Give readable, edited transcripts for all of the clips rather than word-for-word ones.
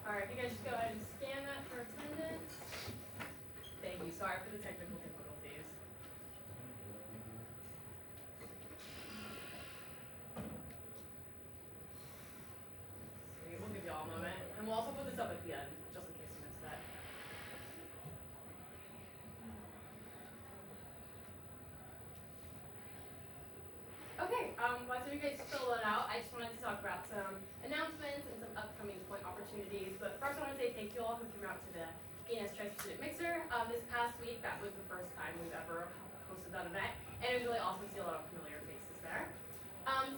All right, you guys just go ahead and scan that for attendance. Thank you. Sorry for the technical difficulties. Sweet. We'll give you all a moment, and we'll also put this up at the end, just in case you missed that. Okay, while some of you guys fill it out, I just wanted to talk about some announcements and some upcoming point opportunities. But first, I want to say thank you all who came out to the ENS Tri-Student Mixer. This past week, that was the first time we've ever hosted that event, and it was really awesome to see a lot of familiar faces there.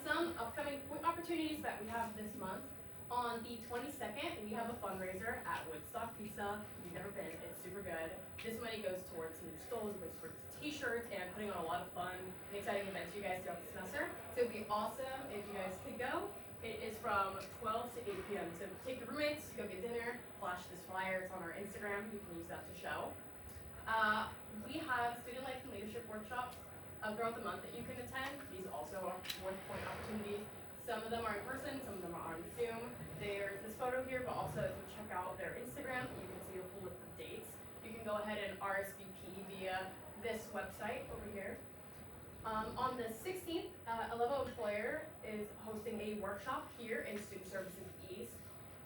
Some upcoming point opportunities that we have this month. On the 22nd, we have a fundraiser at Woodstock Pizza. If you've never been, it's super good. This money goes towards some new stoles, goes towards t-shirts, and putting on a lot of fun and exciting events for you guys throughout the semester. So it'd be awesome if you guys could go. It is from 12 to 8 p.m. So take your roommates, go get dinner, flash this flyer. It's on our Instagram. You can use that to show. We have student life and leadership workshops throughout the month that you can attend. These also are worth point opportunities. Some of them are in person, some of them are on Zoom. There's this photo here, but also if you check out their Instagram, you can see a full list of dates. You can go ahead and RSVP via this website over here. On the 16th, a level employer is hosting a workshop here in Student Services East.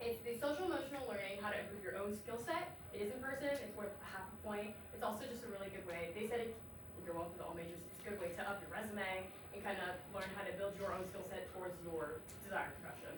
It's the social emotional learning, how to improve your own skill set. It is in person, it's worth half a point. It's also just a really good way. They said you're welcome to all majors. It's a good way to up your resume and kind of learn how to build your own skill set towards your desired profession.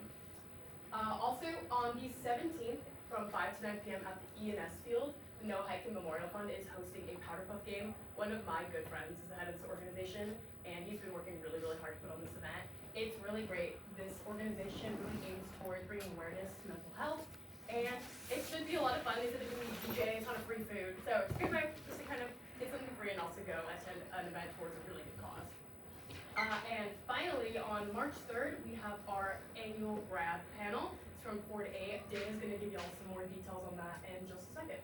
Also on the 17th from 5 to 9 p.m. at the ENS field, the No Hiking Memorial Fund is hosting a powder puff game. One of my good friends is the head of this organization, and he's been working really, really hard to put on this event. It's really great. This organization really aims towards bringing awareness to mental health, and it should be a lot of fun. They said they're going to be DJ, a ton of free food, so it's a good way just to kind of get something free and also go attend an event towards a really good cause. And finally, on March 3rd, we have our annual grad panel. It's from 4 to 8. Dana's going to give you all some more details on that in just a second.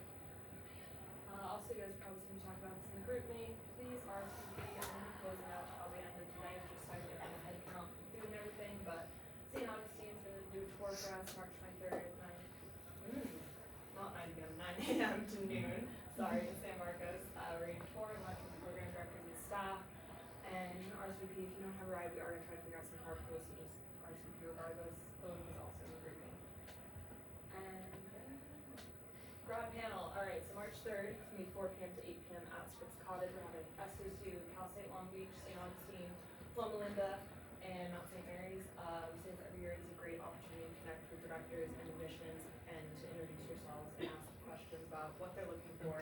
Also, you guys are probably going to talk about this in the group meeting. Please RSVP. I'm going to be closing out probably end of tonight, just so I can get my head count and food and everything. But St. Augustine's going to do a tour for us March 23rd, not 9 p.m., 9 a.m. to noon. Sorry, in San Marcos. We're going to tour and lunch with the program directors and staff. And RSVP, if you don't have a ride, we are going to try to figure out some carpools, so just RSVP regardless. The link is also in the group meeting. And grad panel. All right, so March 3rd, it's going to be 4 p.m. to 8 p.m. at Scripps Cottage. We're having SSU, Cal State Long Beach, St. Augustine, Loma Linda, and Mount St. Mary's. We say this every year. It is a great opportunity to connect with directors and admissions and to introduce yourselves and ask questions about what they're looking for.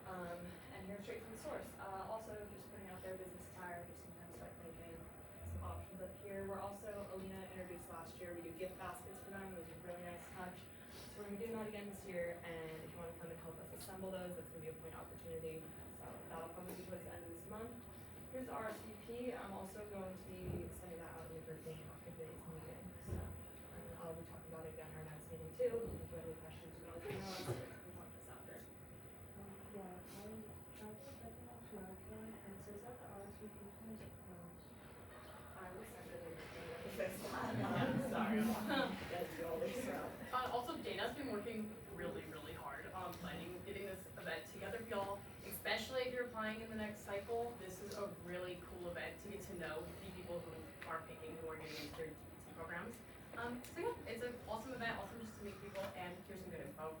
And hear straight from the source. Also, just putting out their business attire, just sometimes start making some options up here. We're also, Alina introduced last year, we do gift baskets for them. It was a really nice touch. So we're going to be doing that again this year, and if you want to come and help us assemble those, that's going to be a point opportunity. So that'll probably be towards the end of this month. Here's the RSVP. I'm also going to be sending that out in the group meeting after today's meeting. So, and I'll be talking about it again in our next meeting too. If you have any questions, you can always email us. We can talk this after. Yeah, I tried to check it out American, and it says that the RSVP form is closed. I will send it in this time. Sorry. Also, Dana's been working really, really hard on getting this event together for y'all, especially if you're applying in the next cycle. This is a really cool event to get to know the people who are picking, who are getting into their DPT programs. So yeah, it's an awesome event, awesome just to meet people, and here's some good info.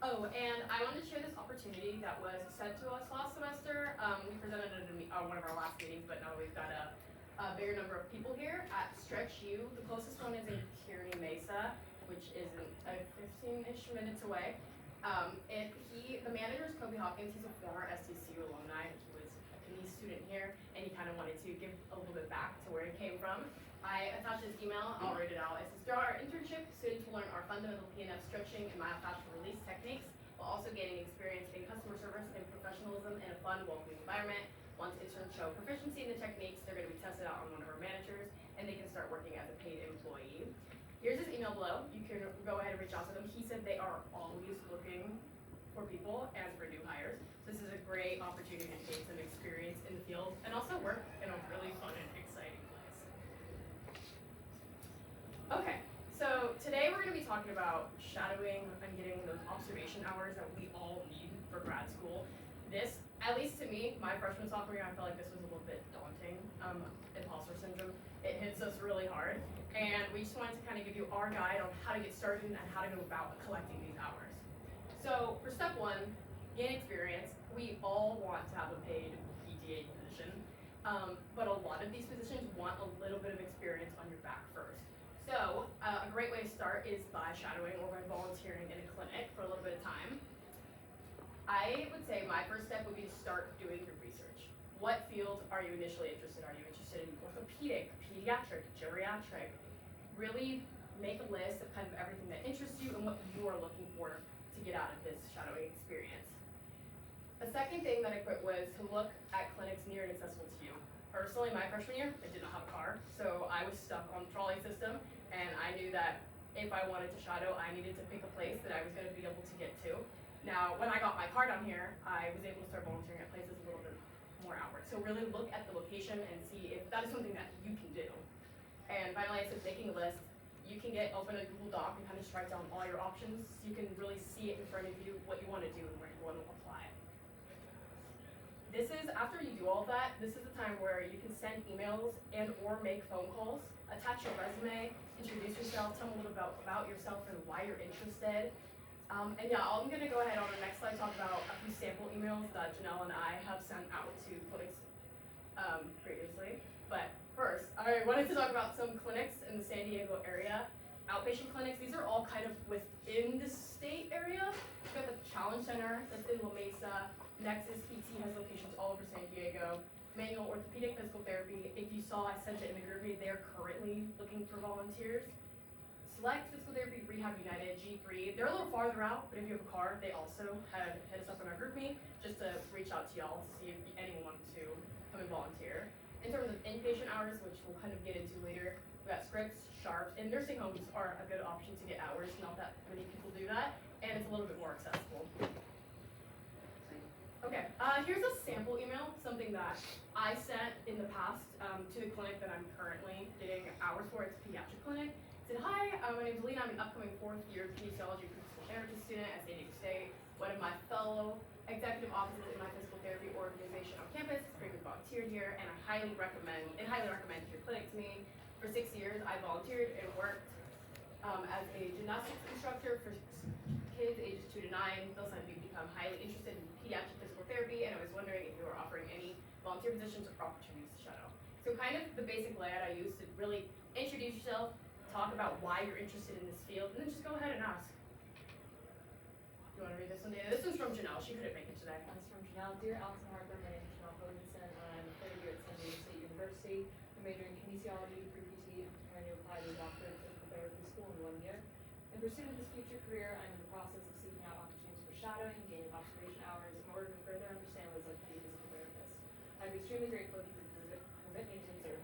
Oh, and I wanted to share this opportunity that was sent to us last semester. We presented it at one of our last meetings, but now we've got a bigger number of people here at Stretch U. The closest one is in Kearney Mesa, which is 15-ish minutes away. The manager is Kobe Hopkins. He's a former STCU alumni. He was a PE student here, and he kind of wanted to give a little bit back to where he came from. I attached his email. I'll read it out. It says, through our internship, students will learn our fundamental PNF stretching and myofascial release techniques, while also gaining experience in customer service and professionalism in a fun, welcoming environment. Once interns show proficiency in the techniques, they're going to be tested out on one of our managers, and they can start working as a paid employee. Here's his email below. You can go ahead and reach out to them. He said they are always looking for people and for new hires. So this is a great opportunity to gain some experience in the field and also work in a really fun and exciting place. Okay, so today we're going to be talking about shadowing and getting those observation hours that we all need for grad school. This, at least to me, my freshman sophomore year, I felt like this was a little bit daunting. Imposter syndrome, it hits us really hard. And we just wanted to kind of give you our guide on how to get started and how to go about collecting these hours. So for step one, gain experience. We all want to have a paid PTA position, but a lot of these positions want a little bit of experience on your back first. So a great way to start is by shadowing or by volunteering in a clinic for a little bit of time. I would say my first step would be to start doing your research. What fields are you initially interested in? Are you interested in orthopedic, pediatric, geriatric? Really make a list of kind of everything that interests you and what you are looking for to get out of this shadowing experience. The second thing that I put was to look at clinics near and accessible to you. Personally, my freshman year, I did not have a car, so I was stuck on the trolley system, and I knew that if I wanted to shadow, I needed to pick a place that I was going to be able to get to. Now, when I got my car down here, I was able to start volunteering at places a little bit more outward. So really look at the location and see if that is something that you can do. And finally, I said making a list. You can open a Google Doc and kind of just write down all your options so you can really see it in front of you, what you want to do and where you want to apply. This is, after you do all of that, this is the time where you can send emails and or make phone calls, attach your resume, introduce yourself, tell them a little bit about yourself and why you're interested. And yeah, I'm gonna go ahead on the next slide talk about a few sample emails that Janelle and I have sent out to clinics previously. But first, I wanted to talk about some clinics in the San Diego area. Outpatient clinics, these are all kind of within the state area. We've got the Challenge Center that's in La Mesa. Nexus PT has locations all over San Diego. Manual Orthopedic Physical Therapy, if you saw, I sent it in the group, they're currently looking for volunteers. Select Physical Therapy, Rehab United, G3, they're a little farther out, but if you have a car, they also had hit us up in our group meet just to reach out to y'all to see if anyone wants to come and volunteer. In terms of inpatient hours, which we'll kind of get into later, we got scripts, sharps, and nursing homes are a good option to get hours. Not that many people do that, and it's a little bit more accessible. Okay, here's a sample email, something that I sent in the past to the clinic that I'm currently getting hours for. It's a pediatric clinic. It said, hi, my name's Lena. I'm an upcoming 4th year kinesiology physical therapy student at San Diego State. One of my fellow executive officers in my physical therapy organization on campus has previously volunteered here, and I highly recommend your clinic to me. For 6 years, I volunteered and worked as a gymnastics instructor for kids ages 2 to 9. Those had me become highly interested in pediatric physical therapy, and I was wondering if you were offering any volunteer positions or opportunities to shadow. So kind of the basic layout I used to really introduce yourself, talk about why you're interested in this field, and then just go ahead and ask. You want to read this one, Dana? This one's from Janelle. She couldn't make it today. That's from Janelle. Dear Allison Harper, my name is Janelle Hodinson, and I'm a 3rd year at San Diego State University. I'm majoring in kinesiology, pre-PT, and preparing to apply to a doctorate of physical therapy school in 1 year. In pursuit of this future career, I'm in the process of seeking out opportunities for shadowing, gaining observation hours in order to further understand what it's like to be a physical therapist. I'm extremely grateful if you could permit me to serve.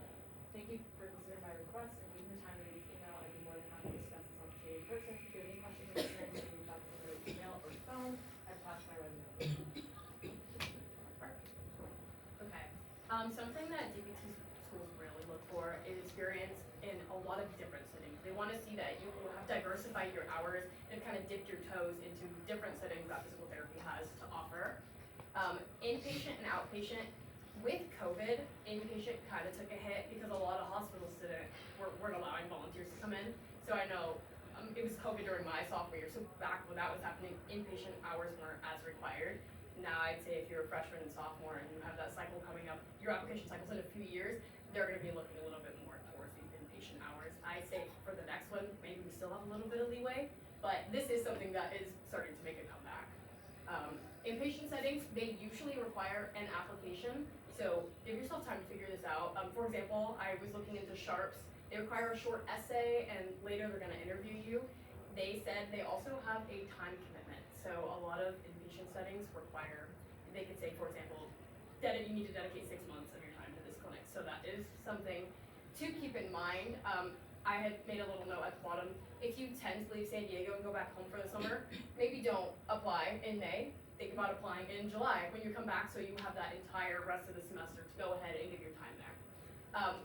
Thank you for considering my request and taking the time to read this email. I'd be more than happy to discuss this opportunity in person. If you have any questions or concerns, you can reach out to me by email or phone. I've attached my resume. Okay. Something that DPT schools really look for is experience in a lot of different settings. They want to see that you have diversified your hours and kind of dipped your toes into different settings that physical therapy has to offer. Inpatient and outpatient. With COVID, inpatient kind of took a hit because a lot of hospitals weren't allowing volunteers to come in. So I know it was COVID during my sophomore year, so back when that was happening, inpatient hours weren't as required. Now I'd say if you're a freshman and sophomore and you have that cycle coming up, your application cycle's in a few years, they're going to be looking a little bit more towards these inpatient hours. I'd say for the next one, maybe we still have a little bit of leeway, but this is something that is starting to make a comeback. Inpatient settings, they usually require an application, so give yourself time to figure this out. For example, I was looking into sharps. They require a short essay, and later they're going to interview you. They said they also have a time commitment, so a lot of inpatient settings require, they could say, for example, you need to dedicate 6 months of your time to this clinic, so that is something to keep in mind. I had made a little note at the bottom. If you tend to leave San Diego and go back home for the summer, maybe don't apply in May. Think about applying in July when you come back so you have that entire rest of the semester to go ahead and give your time there.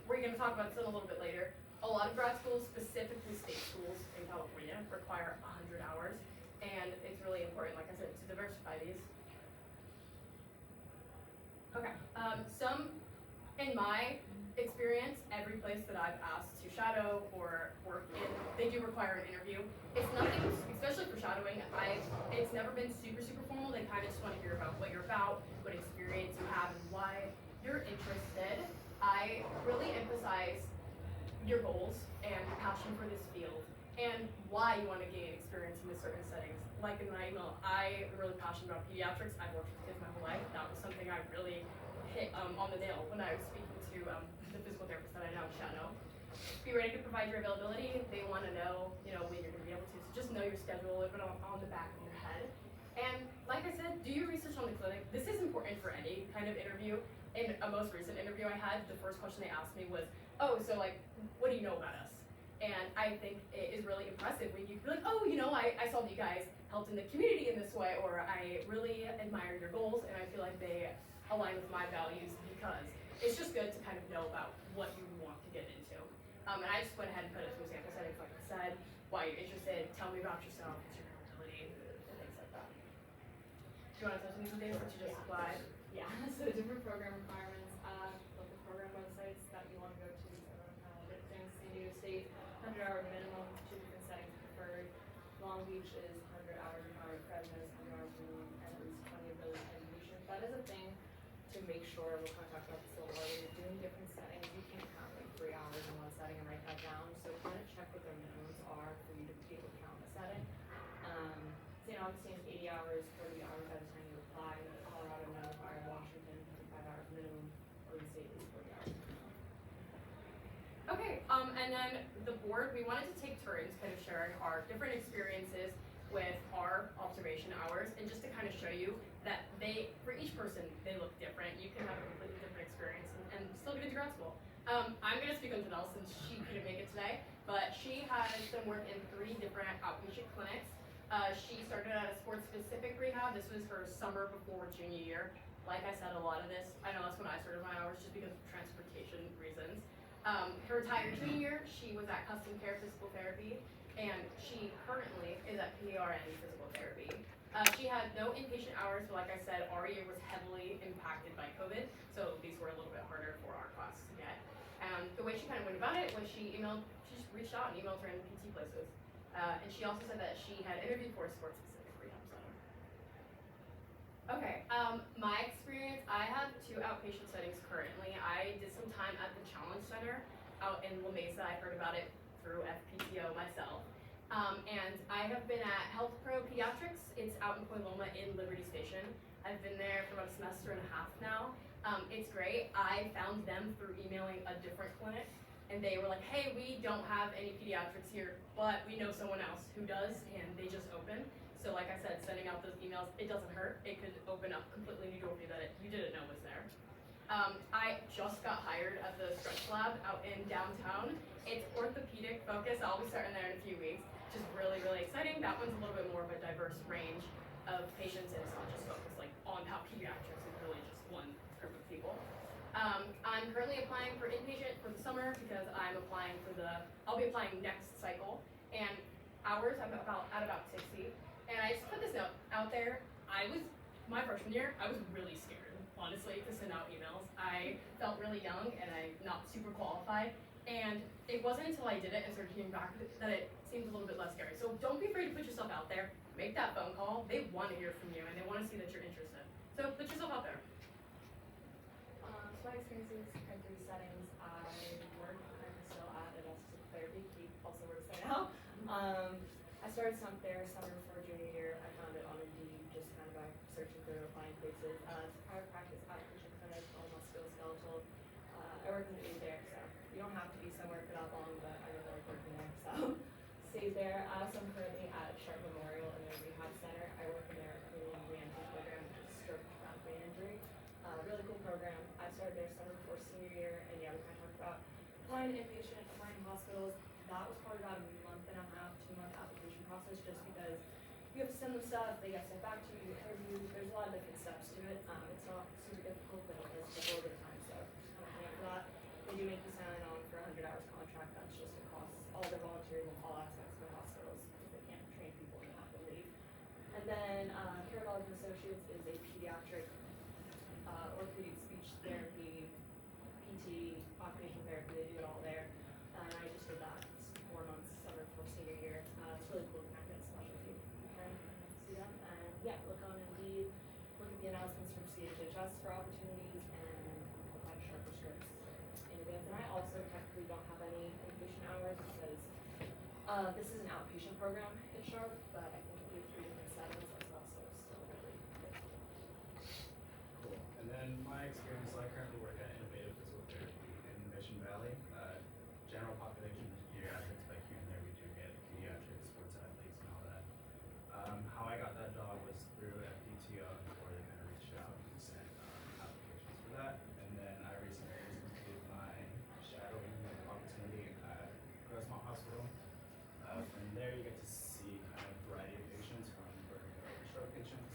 We're going to talk about this a little bit later. A lot of grad schools, specifically state schools in California, require 100 hours, and it's really important, like I said, to diversify these. Okay, in my experience, every place that I've asked to shadow or work in, they do require an interview. It's nothing, especially for shadowing, it's never been super formal. They kind of just want to hear about what you're about, what experience you have, and why you're interested. I really emphasize your goals and passion for this field and why you want to gain experience in certain settings. Like in my email, I'm really passionate about pediatrics. I've worked with kids my whole life. That was something I really hit on the nail when I was speaking to the physical therapist that I now shadow. Be ready to provide your availability. They want to know, when you're going to be able to. So just know your schedule, live it on the back of your head. And like I said, do your research on the clinic. This is important for any kind of interview. In a most recent interview I had, the first question they asked me was, oh, so like, what do you know about us? And I think it is really impressive when you feel like, oh, I saw that you guys helped in the community in this way, or I really admire your goals, and I feel like they align with my values, because it's just good to kind of know about what you want to get into. And I just went ahead and put it through sample settings, like I said, why you're interested, tell me about yourself, what's your ability, and things like that. Do you want to touch on these things, or you just apply? Yeah, so different program requirements, local program websites that you want to go to, things, San Diego State, 100 hour minimum, 2 different settings preferred. Long Beach is 100 hours required, Fresno is 100 hours minimum, and at least 20 of those inpatient. That is a thing to make sure, we'll kind of talk about this a little later, you're doing different settings, you can't count like 3 hours in one setting and write that down, so kind of check what their minimums are for you to be able to count the setting. St. Augustine's 80 hours, 40 hours by the time you apply, Colorado no required, Washington 25 hours minimum, Oregon State is 40 hours minimum. Okay, and then the board, we wanted to take turns kind of sharing our different experiences with our observation hours, and just to kind of show you that for each person, they look different. You can have a completely different experience and still get into grad school. I'm going to speak on Janelle since she couldn't make it today, but she has done work in 3 different outpatient clinics. She started at a sports-specific rehab. This was her summer before junior year. Like I said, a lot of this, I know that's when I started my hours, just because of transportation reasons. Her entire junior year, she was at Custom Care Physical Therapy, and she currently is at PRN Physical Therapy. She had no inpatient hours, but like I said, our year was heavily impacted by COVID, so these were a little bit harder for our class to get. The way she kind of went about it was she just reached out and emailed random PT places. And she also said that she had interviewed for a sports-specific rehab center. Okay, my experience, I have 2 outpatient settings currently. I did some time at the Challenge Center out in La Mesa. I heard about it through FPTO myself. And I have been at Health Pro Pediatrics. It's out in Point Loma in Liberty Station. I've been there for about a semester and a half now. It's great. I found them through emailing a different clinic, and they were like, hey, we don't have any pediatrics here, but we know someone else who does, and they just opened. So like I said, sending out those emails, it doesn't hurt. It could open up completely new door for you that you didn't know was there. I just got hired at the Stretch Lab out in downtown. It's orthopedic focused. I'll be starting there in a few weeks, which is really exciting. That one's a little bit more of a diverse range of patients, and it's not just focused like on how pediatrics is really just one group of people. I'm currently applying for inpatient for the summer because I'll be applying next cycle, and hours I'm at about 60. And I just put this note out there. My freshman year, I was really scared, honestly, to send out emails. I felt really young and I'm not super qualified. And it wasn't until I did it and started hearing back that it seemed a little bit less scary. So don't be afraid to put yourself out there. Make that phone call. They want to hear from you and they want to see that you're interested. So put yourself out there. So my experiences in 3 settings, I work, I'm still at adjusted therapy, Keith also works there now. I started some there summer before junior year. I found it on Indeed, just kind of by searching through applying places. It's a private practice outpatient clinic, all musculoskeletal. I work in the ED there, so you don't have to be somewhere for that long, but I really like working there, so stayed there. So I'm currently at Sharp Memorial in their rehab center. I work in their reentry program, which is stroke traumatic brain injury. Really cool program. I started there summer before senior year, and yeah, we kind of talked about applying to inpatient, applying to hospitals. That was probably about a month and a half, 2-month application process, just because you have to send them stuff, they get sent back to you, interview. There's a lot of different steps to it. It's not super difficult, but it does take a little bit of time, so I'm for that. they do make you sign on for a 100 hours contract. That's just across all their volunteers in all aspects of the hospitals because they can't train people and have to leave. And then Carabellas and Associates is a pediatric orthopedic speech therapy, PT, occupational therapy. They do it all there. And I just did that 4 months summer for senior year. It's really cool to kind of get a specialty and see them. And yeah, look on Indeed, look at the announcements from CHHS for opportunities, and apply to sharper scripts in advance. And I also technically don't have any inpatient hours because this is an outpatient program at Sharp, but I think we have 3 different settings. That's also still really good. Cool. And then my experience, so I currently work at Innovative Physical Therapy in Mission Valley. General population is pediatrics, but here and there we do get pediatrics, sports athletes, and all that. How I got that job was through FPTO, before they kind of reached out and sent applications for that. And then I recently just completed my shadowing opportunity at Grossmont Hospital. From there, you get to see kind of a variety of patients, from burn and stroke patients.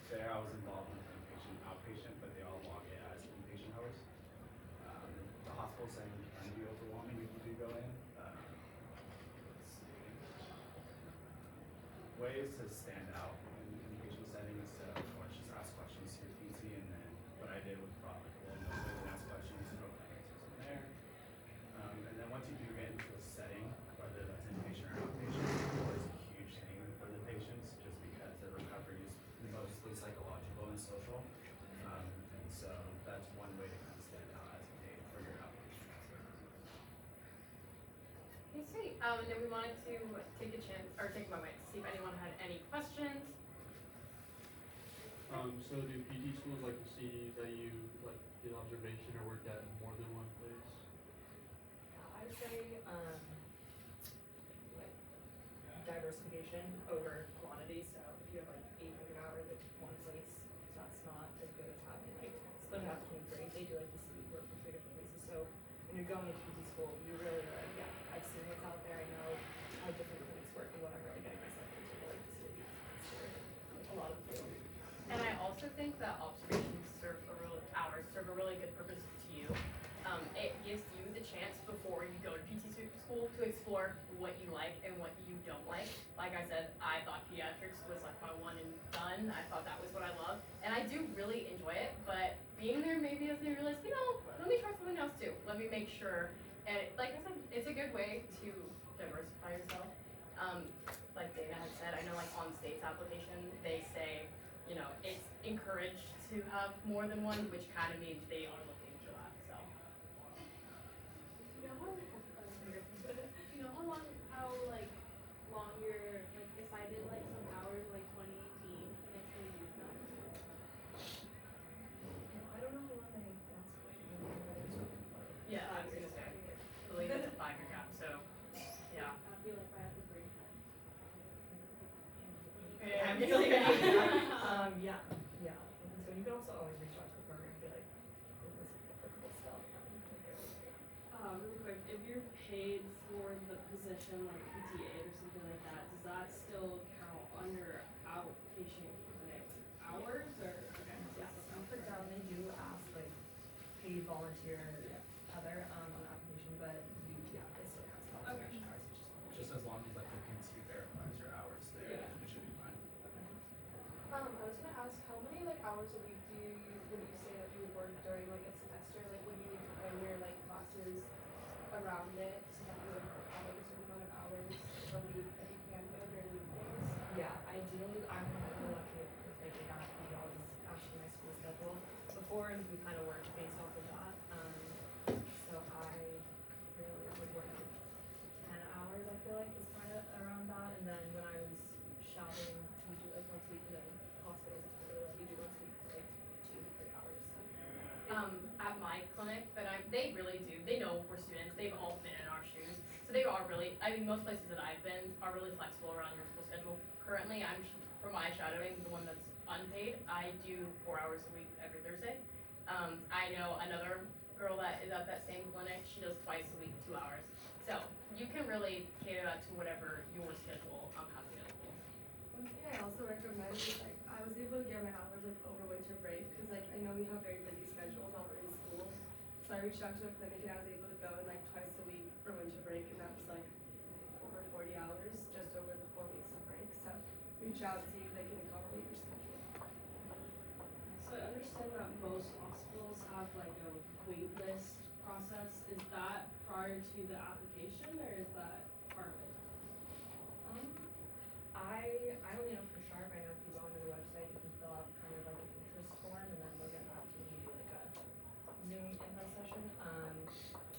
There, I was involved in inpatient, outpatient, but they all log it as inpatient hours. The hospital setting can be overwhelming if you do go in. Let's see. Ways to stand out in inpatient setting is to, of course, just ask questions to your PT, and then what I did was brought like a little notebook and ask questions and wrote my answers in there. And then once you do get into a setting, whether that's inpatient or outpatient, it's always a huge thing for the patients, just because their recovery is mostly psychological and social. And so that's one way to kind of stand out as a aid for your outpatient. Okay, sweet. And then we wanted to take a chance, or take a moment to see if anyone had any questions. So do PT schools like to see that you like did observation or worked at more than one place? I would say like diversification over quantity. So if you have like 800 hours at one place, that's not as good as having like split it out between 3. They do like to see you work from 3 different places. So when you're going into PT school, you really are like, yeah, I've seen what's out there. I know how different clinics work and what I'm really getting myself into. I like to see the a lot of the field. And I also think that observations serve a really good purpose to you. It gives you the chance before you go to PT school to explore what you like and what you don't like. Like I said, I thought pediatrics was like my one and done. I thought that was what I loved, and I do really enjoy it. But being there maybe as they realize, let me try something else too. Let me make sure. And like I said, it's a good way to diversify yourself. Like Dana had said, I know like on state's application, they say, it's encouraged to have more than one, which kind of means they are looking for that, so. You know how long you're like if I did like some hours like 2018 and I still use them? I don't know how long they that's Yeah, I was gonna say, I believe it's a 5-year gap, so, yeah. I feel like I have to break. I'm feeling yeah. And so you can also always reach out to the program and be like, is this applicable stuff? Really quick, if you're paid for the position like PTA or something like that, does that still count under outpatient clinic hours or? Okay. Yes, for them, they do ask like paid volunteer other on the application, but it still counts as observation hours. Just as long as like the PT verifies your hours there, it should be fine. I was gonna ask, how many like hours a week would you say that you would work during like a semester? Like, would you need to plan your like classes around it so that you would have like a certain amount of hours a week that you can go during weekdays? Yeah, ideally, I'm really lucky because they did not be always asking my school schedule before, and we kind of worked based off of that. So I really would work 10 hours, I feel like, is kind of around that. And then when I was shadowing, we do like once a week, and then hospitals really let you do once a week for like 2 to 3 hours. At my clinic, they really do. They know we're students. They've all been in our shoes, so they are really. I mean, most places that I've been are really flexible around your school schedule. Currently, for my shadowing, the one that's unpaid, I do 4 hours a week every Thursday. I know another girl that is at that same clinic. She does twice a week, 2 hours. So you can really cater that to whatever your schedule has available. One thing I also recommend is like I was able to get my hours like over winter break because like I know we have very busy schedules while we're in school. So I reached out to a clinic and I was able to go in like twice a week for winter break, and that was like over 40 hours just over the 4 weeks of break. So reach out, see if they can accommodate your schedule. So I understand that most hospitals have like a wait list process. Is that prior to the application or is that part of it? I only know for sure, but I know if you go onto the website, you can fill out kind of like an interest form, and then they'll get back to you like a Zoom info session.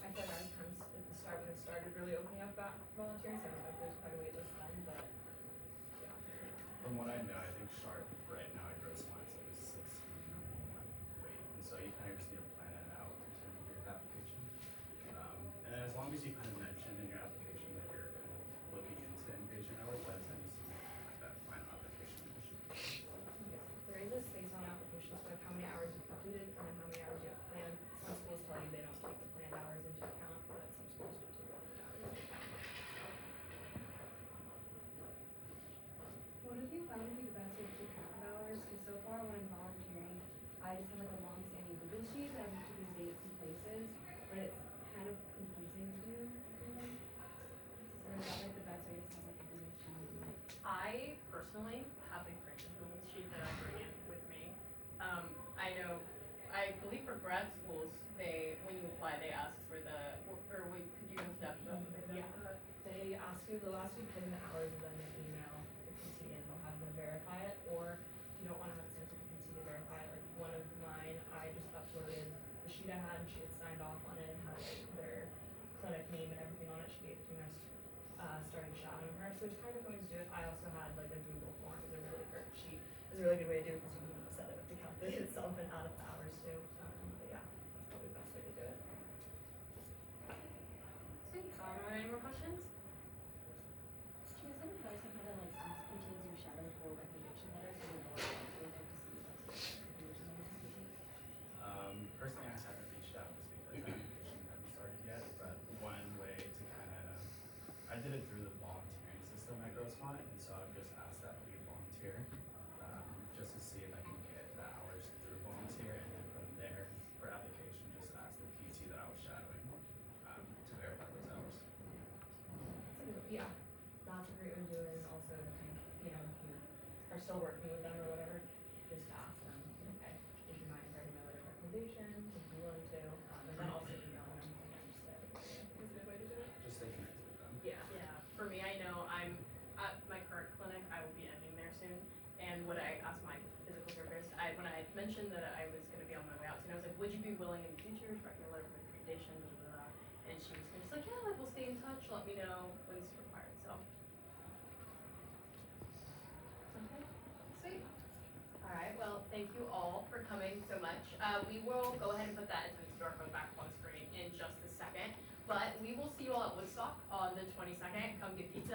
I feel like I was kind of at the start when it started really opening up that volunteering, so I don't know if there's quite a wait list then, but yeah. From what I know, I think Sharp right now at Grossmont is like a 16-month wait, and so you kind of just need to plan it out in terms of your application. And as long as you kind of mention in your application that you're kind of looking into inpatient hours, by the time you submit that final application, it should be. There is a space on applications for like how many hours you've completed and then how many hours you have planned. Some schools tell you they don't take the planned hours into account, but some schools do take the planned hours into account. What have you found to be the best way to keep track of hours? Because so far when I'm volunteering, I just have like a long-standing Google sheet that I have to do dates and places, but it's kind of confusing to do. Or is that like the best way to have like a Google sheet? I personally have a great Google sheet that I bring in with me. I believe for grad schools, when you apply, they ask for could you go into depth about the Yeah, they ask you, they'll ask you to put in the hours and then they email the PT and they'll have them verify it, or if you don't want to have it sent to the PT to verify it, like one of mine, I just uploaded the sheet I had and she had signed off on it and had like their clinic name and everything on it, she gave it to me, I started shadowing her, so there's kind of different ways to do it. I also had like a Google form as a really great sheet, is a really good way to do it because you can set it up to calculate itself and add up the hours too, but yeah, that's probably the best way to do it. Sweet. Any more questions? Do you guys ever advise on how to like ask PTs you shadow for recommendation letters or more likely to see like recommendations on this PT? Personally, I haven't reached out just because the application hasn't started yet, but one way to kind of, I did it through the volunteering system at Grossmont, and so I've just asked that we volunteer, just to see if I can get the hours through volunteer, and then from there, for application, just ask the PT that I was shadowing, to verify those hours. Yeah, that's a great way to do it, and also, if you are still working with them or whatever, just ask them, okay, would you mind writing a letter of recommendation, if you're willing to, and then also email them, again, just that, I think is a good way to do it. Just stay connected with them. Yeah. Yeah, for me, I know I'm at my current clinic, I will be ending there soon. And what I asked my physical therapist, when I had mentioned that I was going to be on my way out soon, I was like, would you be willing in the future to write me a letter of recommendation? Blah, blah, blah. And she was just like, yeah, like we'll stay in touch, let me know when it's required. So, okay, sweet. All right, well, thank you all for coming so much. We will go ahead and put that attendance QR code back on the screen in just a second. But we will see you all at Woodstock on the 22nd. Come get pizza.